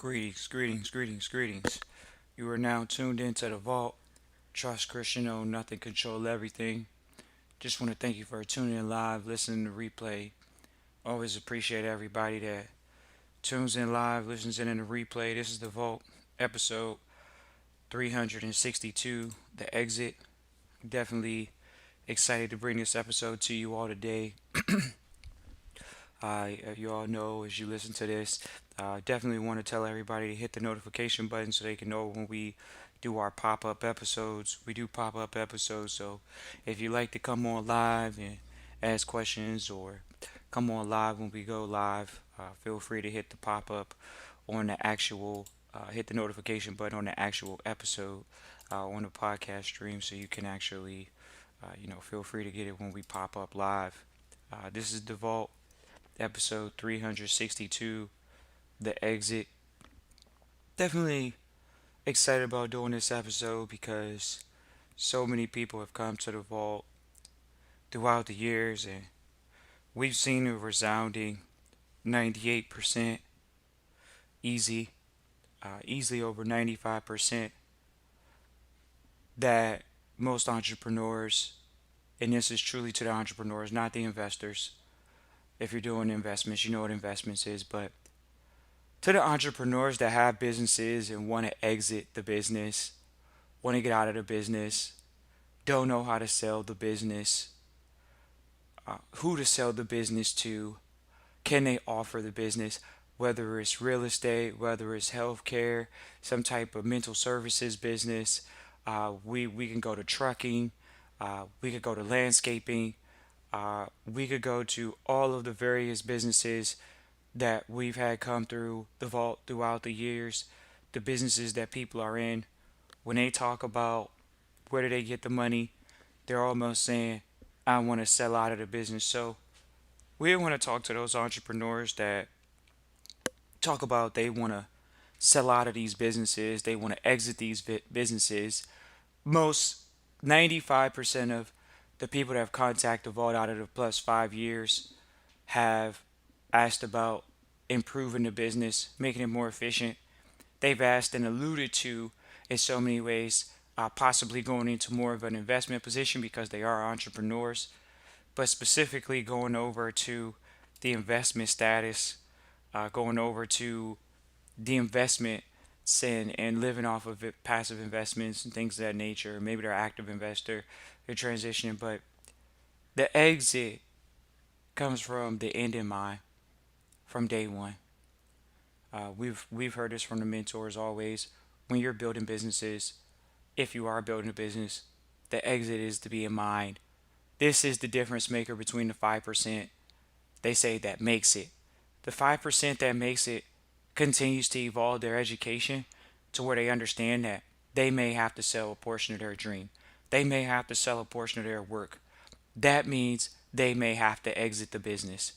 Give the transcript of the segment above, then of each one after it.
Greetings, greetings, greetings, greetings. You are now tuned into the vault. Trust Christian, own nothing, control everything. Just want to thank you for tuning in live, listening to replay. Always appreciate everybody that tunes in live, listens in the replay. This is the vault, episode 362, the exit. Definitely excited to bring this episode to you all today. You all know as you listen to this, definitely want to tell everybody to hit the notification button so they can know when we do our pop up episodes. We do pop up episodes, so if you like to come on live and ask questions or come on live when we go live, feel free to hit the pop up on the actual, hit the notification button on the actual episode on the podcast stream so you can actually, feel free to get it when we pop up live. This is the Vault episode 362, the exit. Definitely excited about doing this episode because so many people have come to the vault throughout the years, and we've seen a resounding 98% easy, easily over 95% that most entrepreneurs, and this is truly to the entrepreneurs, not the investors. If you're doing investments, you know what investments is, but to the entrepreneurs that have businesses and want to exit the business, want to get out of the business, don't know how to sell the business, who to sell the business to, can they offer the business, whether it's real estate, whether it's healthcare, some type of mental services business. We can go to trucking, we could go to landscaping, we could go to all of the various businesses that we've had come through the vault throughout the years, the businesses that people are in. When they talk about where do they get the money, they're almost saying, I want to sell out of the business. So we want to talk to those entrepreneurs that talk about they want to sell out of these businesses, they want to exit these businesses. Most 95% of the people that have contacted the vault out of the plus 5 years have asked about improving the business, making it more efficient. They've asked and alluded to in so many ways, possibly going into more of an investment position because they are entrepreneurs, but specifically going over to the investment status, going over to the investment and living off of it, passive investments and things of that nature. Maybe they're active investor, they're transitioning, but the exit comes from the end in mind, from day one. We've heard this from the mentors always. When you're building businesses, if you are building a business, the exit is to be in mind. This is the difference maker between the 5% they say that makes it. The 5% that makes it continues to evolve their education to where they understand that they may have to sell a portion of their dream. They may have to sell a portion of their work. That means they may have to exit the business.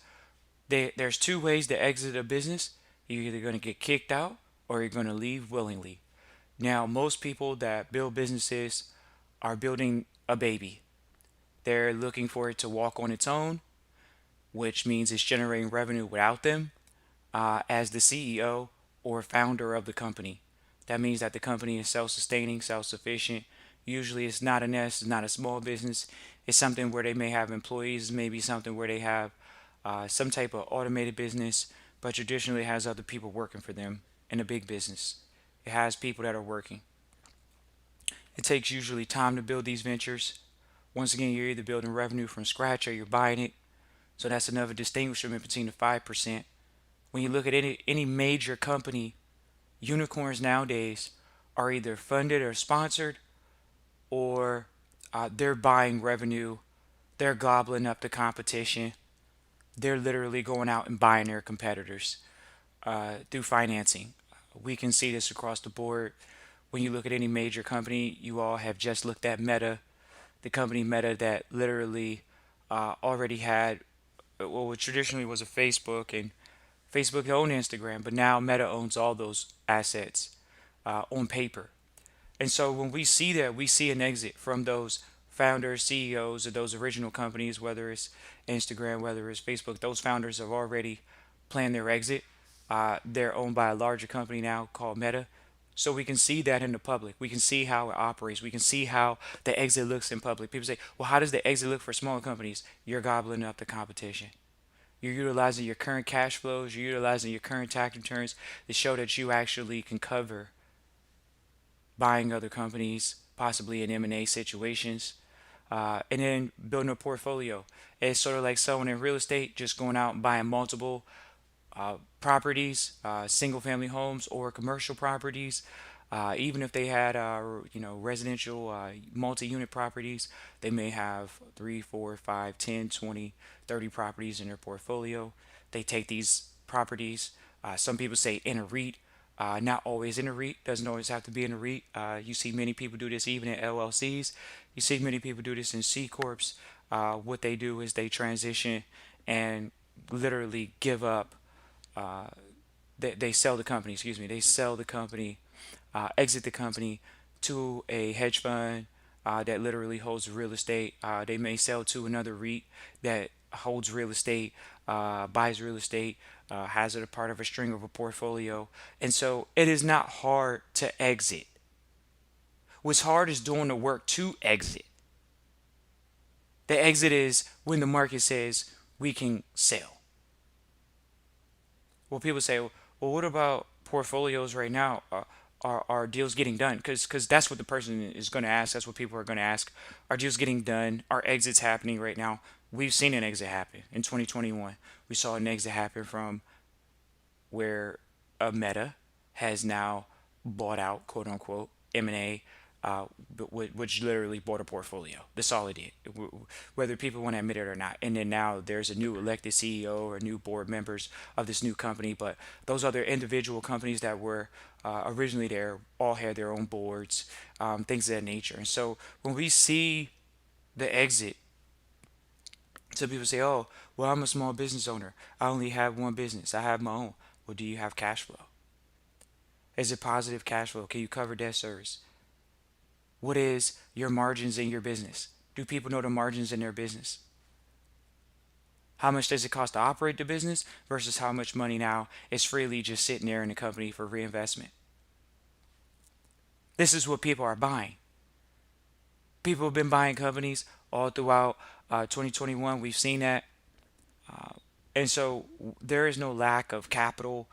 There's two ways to exit a business. You're either going to get kicked out or you're going to leave willingly. Now, most people that build businesses are building a baby. They're looking for it to walk on its own, which means it's generating revenue without them as the CEO or founder of the company. That means that the company is self sustaining, self sufficient. Usually, it's not an S, it's not a small business. It's something where they may have employees, maybe something where they have some type of automated business, but traditionally it has other people working for them in a big business. It has people that are working. It takes usually time to build these ventures. Once again, you're either building revenue from scratch or you're buying it. So that's another distinguishment between the 5%. When you look at any major company, unicorns nowadays are either funded or sponsored, or they're buying revenue, they're gobbling up the competition, they're literally going out and buying their competitors through financing. We can see this across the board. When you look at any major company, you all have just looked at Meta, the company Meta that literally already had what traditionally was a Facebook, and Facebook owned Instagram, but now Meta owns all those assets on paper. And so when we see that, we see an exit from those founders, CEOs of those original companies, whether it's Instagram, whether it's Facebook. Those founders have already planned their exit. They're owned by a larger company now called Meta. So we can see that in the public. We can see how it operates. We can see how the exit looks in public. People say, well, how does the exit look for smaller companies? You're gobbling up the competition. You're utilizing your current cash flows. You're utilizing your current tax returns to show that you actually can cover buying other companies, possibly in M&A situations, and then building a portfolio. It's sort of like someone in real estate just going out and buying multiple properties, single family homes or commercial properties. Even if they had, residential multi-unit properties, they may have 3, 4, 5, 10, 20, 30 properties in their portfolio. They take these properties, some people say in a REIT, not always in a REIT, doesn't always have to be in a REIT. You see many people do this even in LLCs. You see many people do this in C Corps. What they do is they transition and literally give up, they sell the company, excuse me, they sell the company, exit the company to a hedge fund that literally holds real estate. They may sell to another REIT that holds real estate, buys real estate, has it a part of a string of a portfolio. And so it is not hard to exit. What's hard is doing the work to exit. The exit is when the market says we can sell. Well, people say, well, what about portfolios right now? Are deals getting done? Because that's what the person is going to ask. That's what people are going to ask. Are deals getting done? Are exits happening right now? We've seen an exit happen in 2021. We saw an exit happen from where a Meta has now bought out, quote unquote, M&A, which literally bought a portfolio. That's all it did, whether people want to admit it or not. And then now there's a new elected CEO or new board members of this new company. But those other individual companies that were originally there all had their own boards, things of that nature. And so when we see the exit, some people say, oh, well, I'm a small business owner. I only have one business. I have my own. Well, do you have cash flow? Is it positive cash flow? Can you cover debt service? What is your margins in your business? Do people know the margins in their business? How much does it cost to operate the business versus how much money now is freely just sitting there in the company for reinvestment? This is what people are buying. People have been buying companies all throughout 2021. We've seen that. And so there is no lack of capital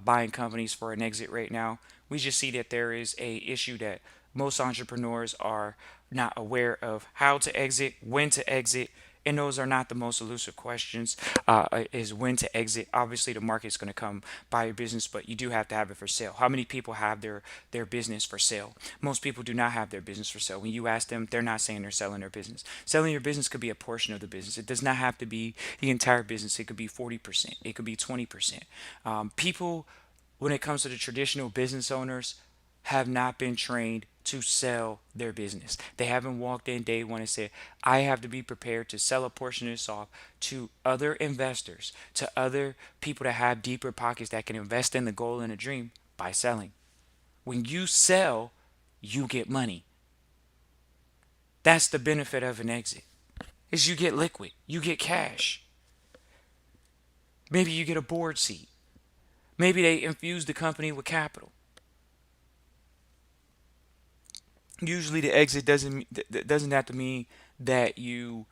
buying companies for an exit right now. We just see that there is a issue that most entrepreneurs are not aware of how to exit, when to exit, and those are not the most elusive questions. Is when to exit. Obviously, the market's going to come buy your business, but you do have to have it for sale. How many people have their business for sale? Most people do not have their business for sale. When you ask them, they're not saying they're selling their business. Selling your business could be a portion of the business. It does not have to be the entire business. It could be 40%. It could be 20%. People, when it comes to the traditional business owners, have not been trained to sell their business. They haven't walked in day one and said, I have to be prepared to sell a portion of this off to other investors, to other people that have deeper pockets that can invest in the goal and the dream by selling. When you sell, you get money. That's the benefit of an exit. Is you get liquid, you get cash. Maybe you get a board seat. Maybe they infuse the company with capital. Usually the exit doesn't have to mean that you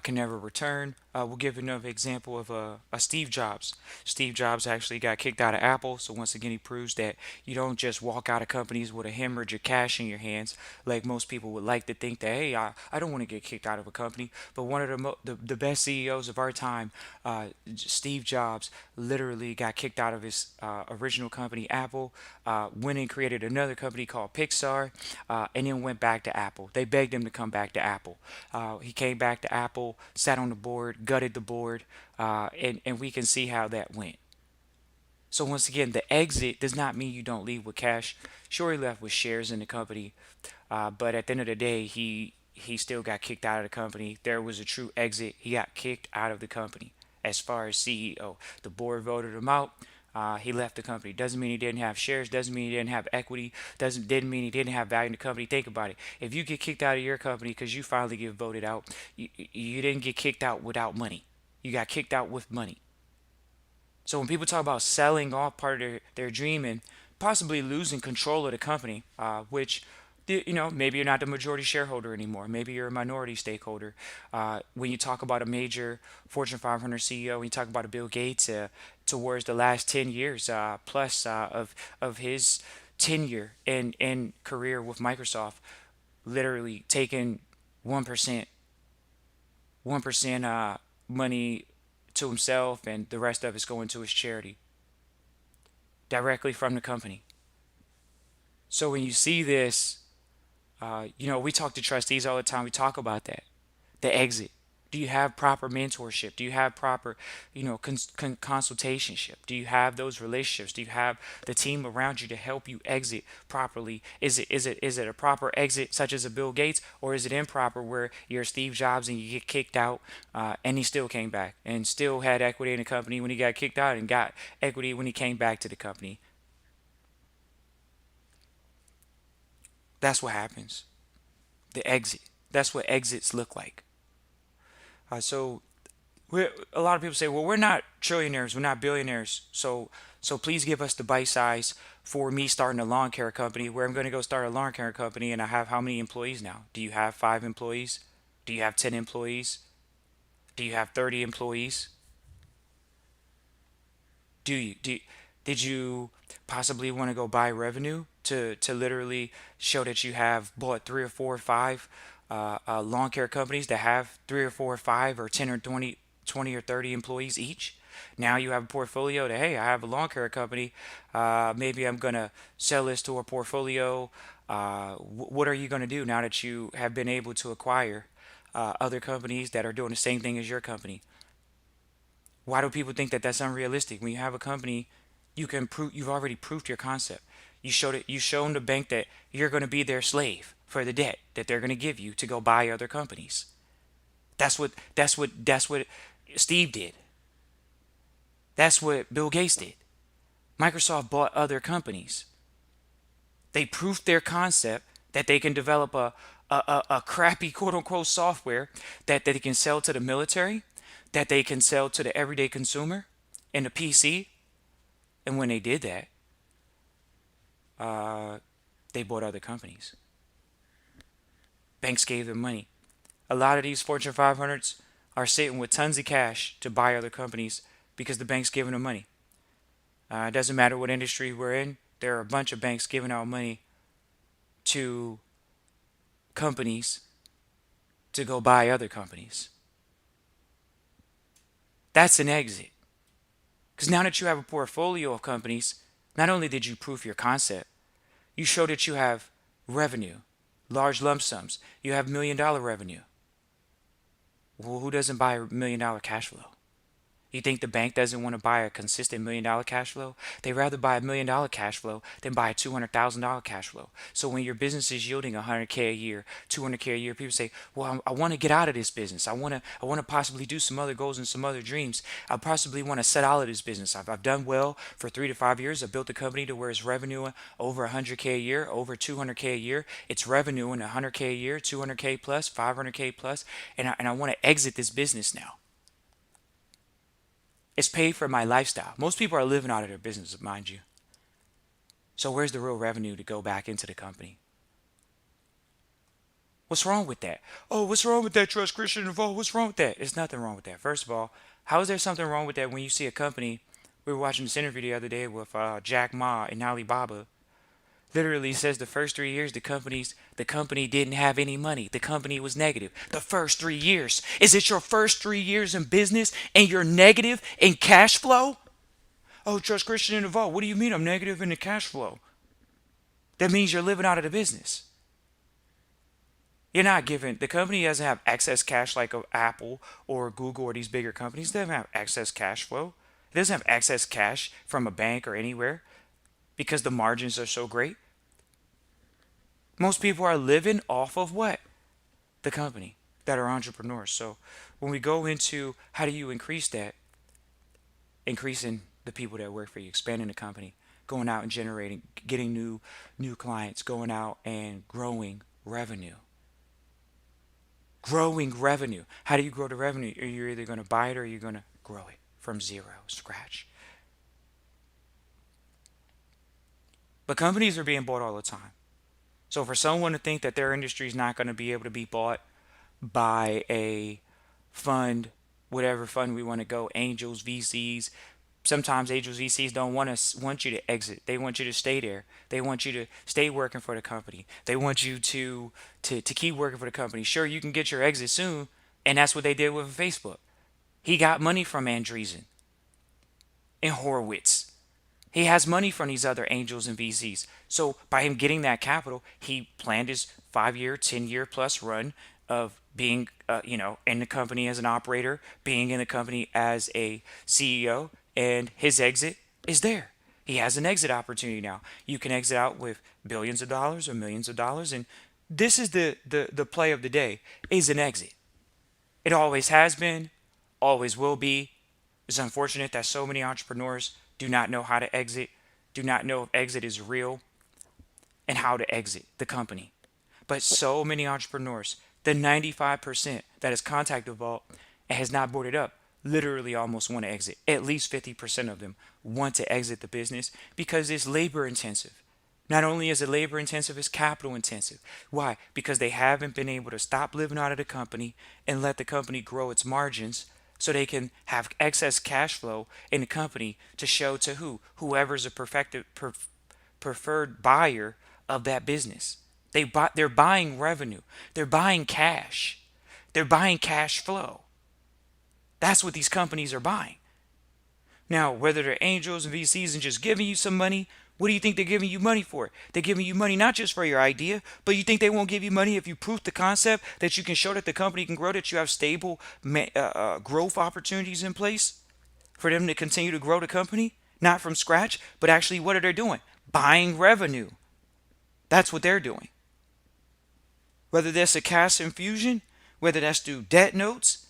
can never return. We'll give another example of a Steve Jobs. Steve Jobs actually got kicked out of Apple, so once again he proves that you don't just walk out of companies with a hemorrhage of cash in your hands, like most people would like to think that, hey, I don't want to get kicked out of a company. But one of the best CEOs of our time, Steve Jobs, literally got kicked out of his original company, Apple, went and created another company called Pixar, and then went back to Apple. They begged him to come back to Apple. He came back to Apple, sat on the board, gutted the board, and we can see how that went. So once again, the exit does not mean you don't leave with cash. Sure, he left with shares in the company, but at the end of the day, he still got kicked out of the company. There was a true exit. He got kicked out of the company as far as CEO. The board voted him out. He left the company. Doesn't mean he didn't have shares. Doesn't mean he didn't have equity. Didn't mean he didn't have value in the company. Think about it. If you get kicked out of your company because you finally get voted out, you didn't get kicked out without money. You got kicked out with money. So when people talk about selling off part of their dream and possibly losing control of the company, which maybe you're not the majority shareholder anymore. Maybe you're a minority stakeholder. When you talk about a major Fortune 500 CEO, when you talk about a Bill Gates, towards the last 10 years plus of his tenure and career with Microsoft, literally taking 1%, 1% money to himself, and the rest of it's going to his charity directly from the company. So when you see this, we talk to trustees all the time. We talk about that, the exit. Do you have proper mentorship? Do you have proper, consultationship? Do you have those relationships? Do you have the team around you to help you exit properly? Is it a proper exit, such as a Bill Gates, or is it improper where you're Steve Jobs and you get kicked out, and he still came back and still had equity in the company when he got kicked out and got equity when he came back to the company? That's what happens. The exit. That's what exits look like. So a lot of people say, well, we're not trillionaires, we're not billionaires. So please give us the bite size for me starting a lawn care company, where I'm going to go start a lawn care company and I have how many employees now? Do you have 5 employees? Do you have 10 employees? Do you have 30 employees? Did you possibly want to go buy revenue to literally show that you have bought 3 or 4 or 5 lawn care companies that have 3 or 4 or 5 or 10 or 20 or 30 employees each? Now you have a portfolio that, hey, I have a lawn care company. Maybe I'm gonna sell this to a portfolio. What are you gonna do now that you have been able to acquire other companies that are doing the same thing as your company? Why do people think that that's unrealistic? When you have a company, you can prove you've already proved your concept. You showed it. You shown the bank that you're going to be their slave for the debt that they're going to give you to go buy other companies. That's what Steve did. That's what Bill Gates did. Microsoft bought other companies. They proved their concept that they can develop a crappy quote unquote software that they can sell to the military, that they can sell to the everyday consumer in the PC. And when they did that, uh, they bought other companies. Banks gave them money. A lot of these Fortune 500s are sitting with tons of cash to buy other companies because the bank's giving them money. It doesn't matter what industry we're in, there are a bunch of banks giving out money to companies to go buy other companies. That's an exit. Because now that you have a portfolio of companies, not only did you prove your concept, you show that you have revenue, large lump sums. You have $1 million revenue. Well, who doesn't buy $1 million cash flow? You think the bank doesn't want to buy a consistent $1 million cash flow? They rather buy $1 million cash flow than buy a $200,000 cash flow. So when your business is yielding 100K a year, 200K a year, people say, "Well, I want to get out of this business. I want to possibly do some other goals and some other dreams. I possibly want to set out of this business. I've done well for 3 to 5 years. I built a company to where it's revenue over 100K a year, over 200K a year. It's revenue in 100K a year, 200K plus, 500K plus, and I want to exit this business now. It's paid for my lifestyle." Most people are living out of their business, mind you. So where's the real revenue to go back into the company? What's wrong with that? Oh, what's wrong with that, Trust Christian involved? What's wrong with that? There's nothing wrong with that. First of all, how is there something wrong with that when you see a company? We were watching this interview the other day with Jack Ma and Alibaba. Literally says the first 3 years the company didn't have any money. The company was negative. The first 3 years. Is it your first 3 years in business and you're negative in cash flow? Oh, Trust Christian in the vault. What do you mean I'm negative in the cash flow? That means you're living out of the business. You're not giving, the company doesn't have excess cash like Apple or Google or these bigger companies. It doesn't have excess cash flow. It doesn't have excess cash from a bank or anywhere because the margins are so great. Most people are living off of what? The company, that are entrepreneurs. So when we go into how do you increase that, increasing the people that work for you, expanding the company, going out and generating, getting new clients, going out and growing revenue. Growing revenue. How do you grow the revenue? You're either going to buy it or you're going to grow it from zero, scratch. But companies are being bought all the time. So for someone to think that their industry is not going to be able to be bought by a fund, whatever fund we want to go, angels, VCs. Sometimes angels, VCs don't want you to exit. They want you to stay there. They want you to stay working for the company. They want you to keep working for the company. Sure, you can get your exit soon, and that's what they did with Facebook. He got money from Andreessen and Horowitz. He has money from these other angels and VCs. So by him getting that capital, he planned his 5 year, 10 year plus run of being, in the company as an operator, being in the company as a CEO, and his exit is there. He has an exit opportunity now. You can exit out with billions of dollars or millions of dollars, and this is the play of the day is an exit. It always has been, always will be. It's unfortunate that so many entrepreneurs do not know how to exit, do not know if exit is real, and how to exit the company. But so many entrepreneurs, the 95% that has contacted Vault and has not boarded up, literally almost want to exit. At least 50% of them want to exit the business because it's labor intensive. Not only is it labor intensive, it's capital intensive. Why? Because they haven't been able to stop living out of the company and let the company grow its margins so they can have excess cash flow in the company to show to who? Whoever's a preferred buyer of that business. They're buying revenue. They're buying cash. They're buying cash flow. That's what these companies are buying. Now, whether they're angels and VCs and just giving you some money, what do you think they're giving you money for? They're giving you money not just for your idea, but you think they won't give you money if you prove the concept, that you can show that the company can grow, that you have stable growth opportunities in place for them to continue to grow the company? Not from scratch, but actually what are they doing? Buying revenue. That's what they're doing. Whether that's a cash infusion, whether that's through debt notes.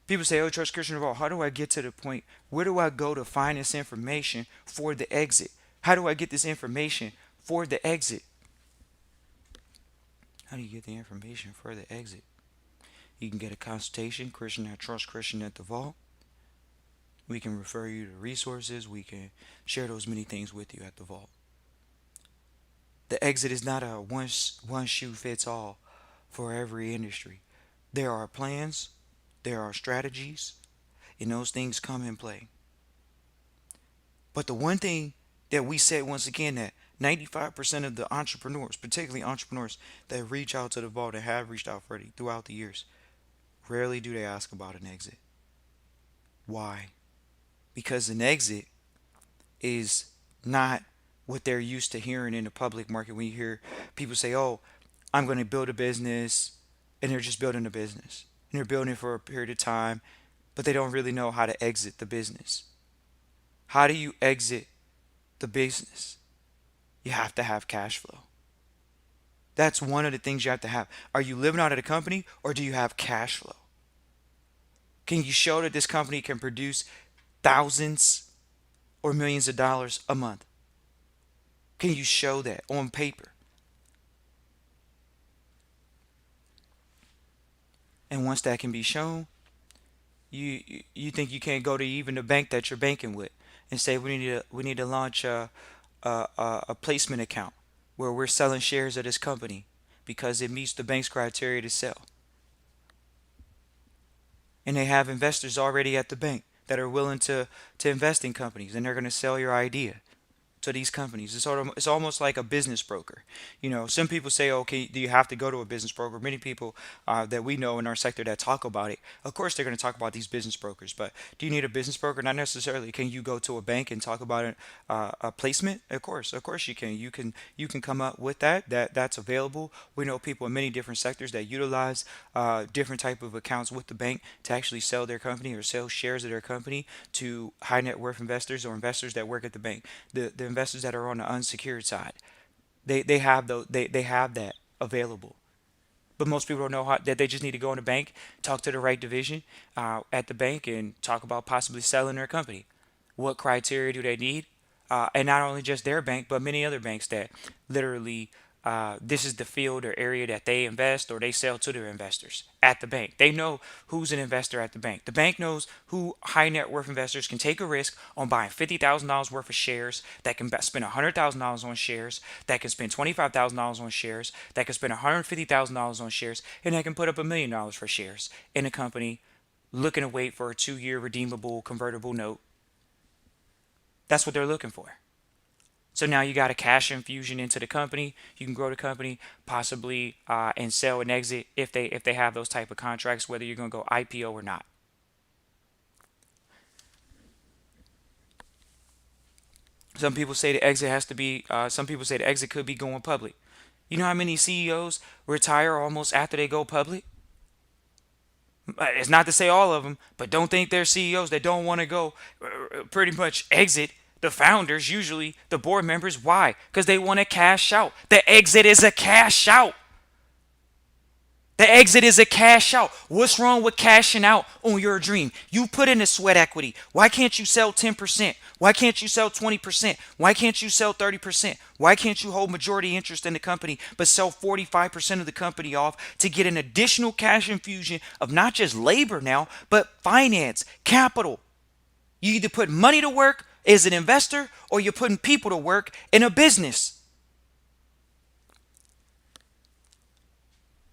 People say, oh, Trust Christian Revolt, how do I get to the point? Where do I go to find this information for the exit? How do I get this information for the exit? How do you get the information for the exit? You can get a consultation, Christian at Trust Christian at the Vault. We can refer you to resources. We can share those many things with you at the Vault. The exit is not a one shoe fits all for every industry. There are plans, there are strategies, and those things come in play. But the one thing that we said once again, that 95% of the entrepreneurs, particularly entrepreneurs that reach out to the Vault and have reached out for throughout the years, rarely do they ask about an exit. Why? Because an exit is not what they're used to hearing in the public market. When you hear people say, oh, I'm going to build a business, and they're just building a business, and they're building it for a period of time, but they don't really know how to exit the business. How do you exit the business? You have to have cash flow. That's one of the things you have to have. Are you living out of the company, or do you have cash flow? Can you show that this company can produce thousands or millions of dollars a month? Can you show that on paper? And once that can be shown, you think you can't go to even the bank that you're banking with and say we need to launch a placement account where we're selling shares of this company because it meets the bank's criteria to sell. And they have investors already at the bank that are willing to invest in companies, and they're going to sell your idea to these companies. It's almost like a business broker. Some people say, okay, do you have to go to a business broker? Many people that we know in our sector that talk about it, of course, they're going to talk about these business brokers. But do you need a business broker? Not necessarily. Can you go to a bank and talk about a placement? Of course, you can. You can come up with that's available. We know people in many different sectors that utilize different type of accounts with the bank to actually sell their company or sell shares of their company to high net worth investors or investors that work at the bank. The investors that are on the unsecured side, they have that available. But most people don't know how, that they just need to go in the bank, talk to the right division at the bank, and talk about possibly selling their company. What criteria do they need? And not only just their bank, but many other banks that literally this is the field or area that they invest or they sell to their investors at the bank. They know who's an investor at the bank. The bank knows who high net worth investors can take a risk on buying $50,000 worth of shares, that can spend $100,000 on shares, that can spend $25,000 on shares, that can spend $150,000 on shares, and that can put up $1 million for shares in a company looking to wait for a 2-year redeemable convertible note. That's what they're looking for. So now you got a cash infusion into the company. You can grow the company, possibly and sell and exit if they have those type of contracts, whether you're going to go IPO or not. Some people say the exit has to be. Some people say the exit could be going public. You know how many CEOs retire almost after they go public? It's not to say all of them, but don't think they're CEOs that don't want to go pretty much exit. The founders, usually the board members, why? Because they want to cash out. The exit is a cash out. The exit is a cash out. What's wrong with cashing out on your dream? You put in a sweat equity. Why can't you sell 10%? Why can't you sell 20%? Why can't you sell 30%? Why can't you hold majority interest in the company but sell 45% of the company off to get an additional cash infusion of not just labor now, but finance, capital? You either put money to work as an investor or you're putting people to work in a business.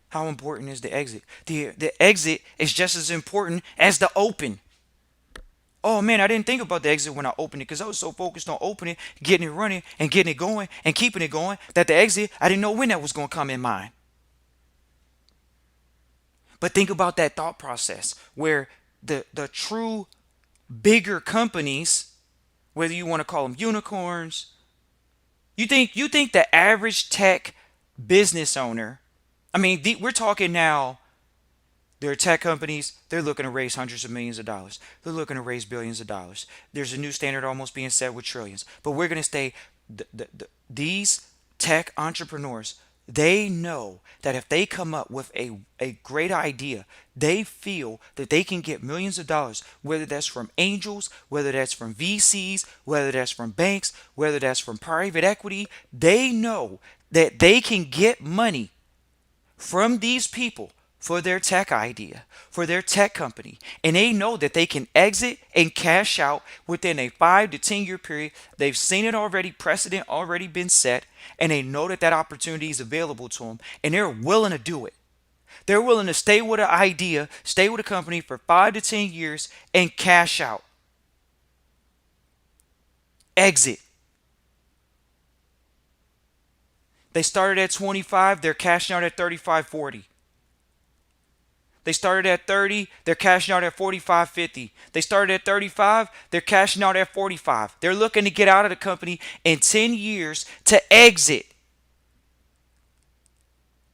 How important is the exit? The exit is just as important as the open. Oh man, I didn't think about the exit when I opened it because I was so focused on opening, getting it running, and getting it going and keeping it going that the exit, I didn't know when that was going to come in mind. But think about that thought process where the true bigger companies, whether you want to call them unicorns, you think the average tech business owner, I mean, we're talking now. They're tech companies. They're looking to raise hundreds of millions of dollars. They're looking to raise billions of dollars. There's a new standard almost being set with trillions. But we're going to stay. These tech entrepreneurs, they know that if they come up with a great idea, they feel that they can get millions of dollars, whether that's from angels, whether that's from VCs, whether that's from banks, whether that's from private equity. They know that they can get money from these people for their tech idea, for their tech company. And they know that they can exit and cash out within a 5 to 10 year period. They've seen it already, precedent already been set, and they know that that opportunity is available to them, and they're willing to do it. They're willing to stay with an idea, stay with a company for 5 to 10 years and cash out. Exit. They started at 25, they're cashing out at 35, 40. They started at 30, they're cashing out at 45, 50. They started at 35, they're cashing out at 45. They're looking to get out of the company in 10 years to exit.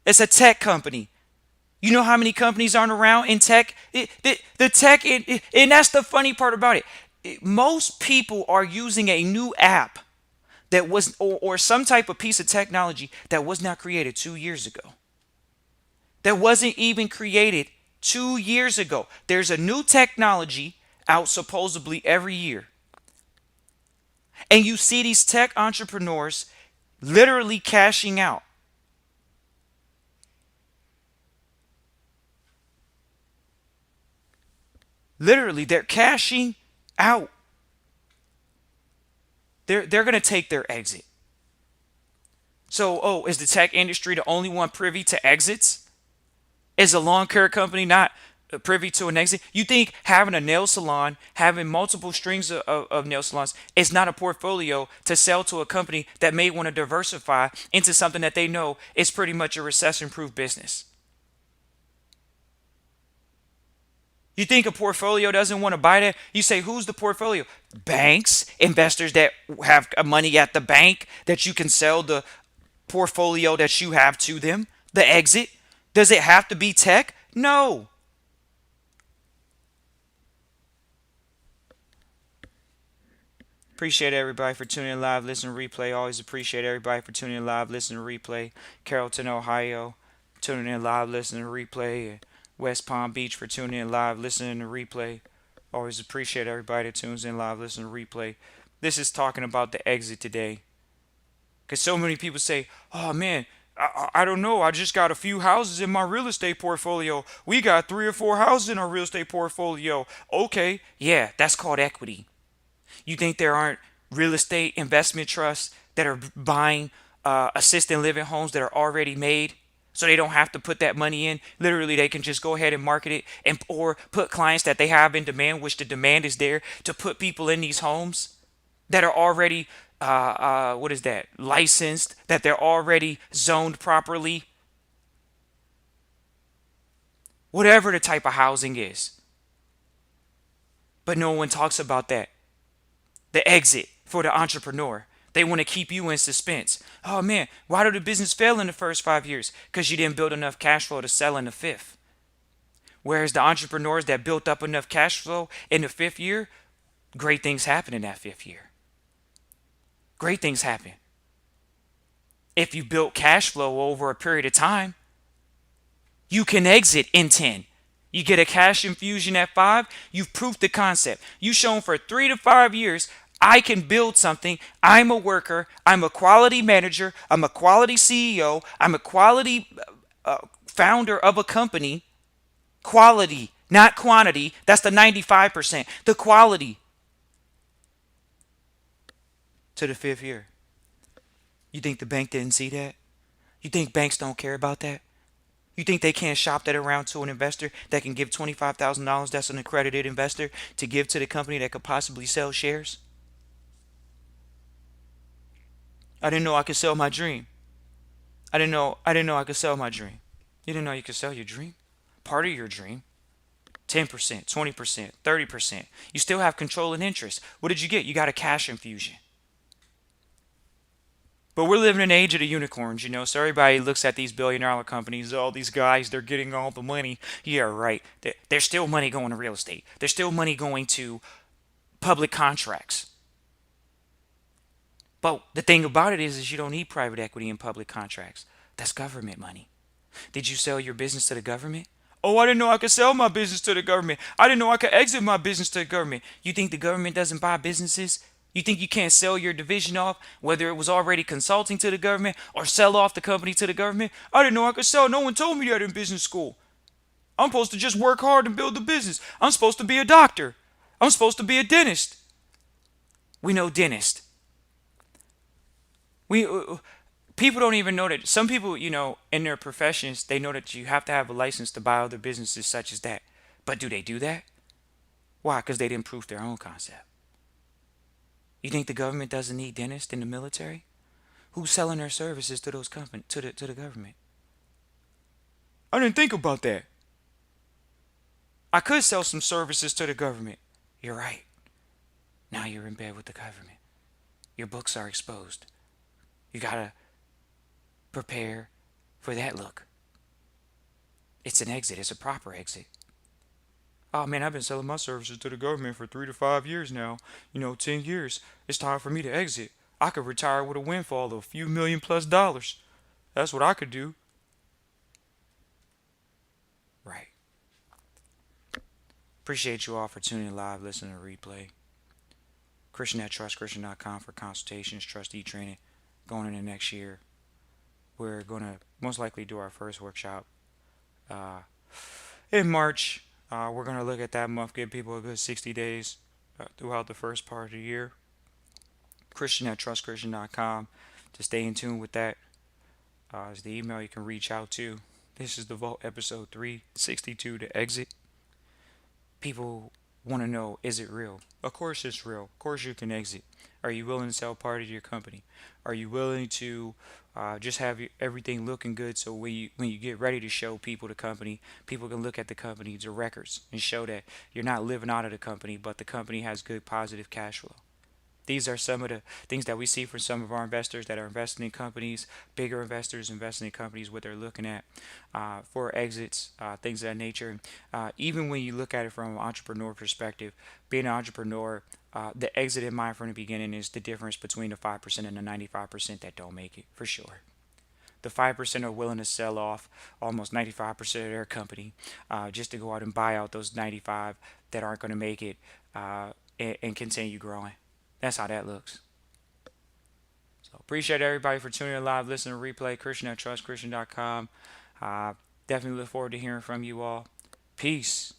It's a tech company. You know how many companies aren't around in tech? The tech, and that's the funny part about it. Most people are using a new app that was, or some type of piece of technology that was not created 2 years ago. That wasn't even created 2 years ago. There's a new technology out supposedly every year. And you see these tech entrepreneurs literally cashing out. Literally, they're cashing out. They're going to take their exit. So, is the tech industry the only one privy to exits? Is a lawn care company not privy to an exit? You think having a nail salon, having multiple strings of nail salons is not a portfolio to sell to a company that may want to diversify into something that they know is pretty much a recession-proof business? You think a portfolio doesn't want to buy that? You say, who's the portfolio? Banks, investors that have money at the bank that you can sell the portfolio that you have to them, the exit. Does it have to be tech? No. Appreciate everybody for tuning in live, listen to replay. Always appreciate everybody for tuning in live, listen to replay. Carrollton, Ohio, tuning in live, listening to replay. West Palm Beach for tuning in live, listening to replay. Always appreciate everybody that tunes in live, listening to replay. This is talking about the exit today. Because so many people say, oh man, I don't know. I just got a few houses in my real estate portfolio. We got 3 or 4 houses in our real estate portfolio. Okay, yeah, that's called equity. You think there aren't real estate investment trusts that are buying assisted living homes that are already made, so they don't have to put that money in? Literally, they can just go ahead and market it, and or put clients that they have in demand, which the demand is there to put people in these homes that are already what is that, licensed, that they're already zoned properly, whatever the type of housing is. But no one talks about that. The exit for the entrepreneur. They want to keep you in suspense. Oh man, why did the business fail in the first 5 years? Because you didn't build enough cash flow to sell in the fifth. Whereas the entrepreneurs that built up enough cash flow in the fifth year, great things happen in that fifth year. Great things happen. If you built cash flow over a period of time, you can exit in 10. You get a cash infusion at 5, you've proved the concept. You've shown for 3 to 5 years, I can build something. I'm a worker. I'm a quality manager. I'm a quality CEO. I'm a quality founder of a company. Quality, not quantity. That's the 95%. The quality to the fifth year. You think the bank didn't see that? You think banks don't care about that? You think they can't shop that around to an investor that can give $25,000, that's an accredited investor, to give to the company that could possibly sell shares? I didn't know I could sell my dream. I didn't know I could sell my dream. You didn't know you could sell your dream? Part of your dream. 10%, 20%, 30%. You still have control and interest. What did you get? You got a cash infusion. But we're living in an age of the unicorns, so everybody looks at these billion-dollar companies, all these guys, they're getting all the money. Yeah, right. There's still money going to real estate. There's still money going to public contracts. But the thing about it is you don't need private equity in public contracts. That's government money. Did you sell your business to the government? Oh, I didn't know I could sell my business to the government. I didn't know I could exit my business to the government. You think the government doesn't buy businesses? You think you can't sell your division off, whether it was already consulting to the government or sell off the company to the government? I didn't know I could sell. No one told me that in business school. I'm supposed to just work hard and build the business. I'm supposed to be a doctor. I'm supposed to be a dentist. We know dentist. We People don't even know that. Some people, in their professions, they know that you have to have a license to buy other businesses such as that. But do they do that? Why? Because they didn't prove their own concept. You think the government doesn't need dentists in the military? Who's selling their services to those company to the government? I didn't think about that. I could sell some services to the government. You're right. Now you're in bed with the government. Your books are exposed. You gotta prepare for that look. It's an exit. It's a proper exit. Oh man, I've been selling my services to the government for 3 to 5 years now. 10 years. It's time for me to exit. I could retire with a windfall of a few million plus dollars. That's what I could do. Right. Appreciate you all for tuning in live, listening to replay. Christian at trustchristian.com for consultations, trustee training going into next year. We're going to most likely do our first workshop in March. We're going to look at that month, give people a good 60 days throughout the first part of the year. Christian at trustchristian.com to stay in tune with that is the email you can reach out to. This is the Vault episode 362, to exit. People want to know, is it real? Of course it's real. Of course you can exit. Are you willing to sell part of your company? Are you willing to just have everything looking good, so when you get ready to show people the company, people can look at the company, the records, and show that you're not living out of the company, but the company has good positive cash flow. These are some of the things that we see from some of our investors that are investing in companies, bigger investors investing in companies, what they're looking at for exits, things of that nature. Even when you look at it from an entrepreneur perspective, being an entrepreneur, the exit in mind from the beginning is the difference between the 5% and the 95% that don't make it, for sure. The 5% are willing to sell off almost 95% of their company just to go out and buy out those 95 that aren't going to make it and continue growing. That's how that looks. So appreciate everybody for tuning in live, listening to replay. Christian at trustchristian.com. Definitely look forward to hearing from you all. Peace.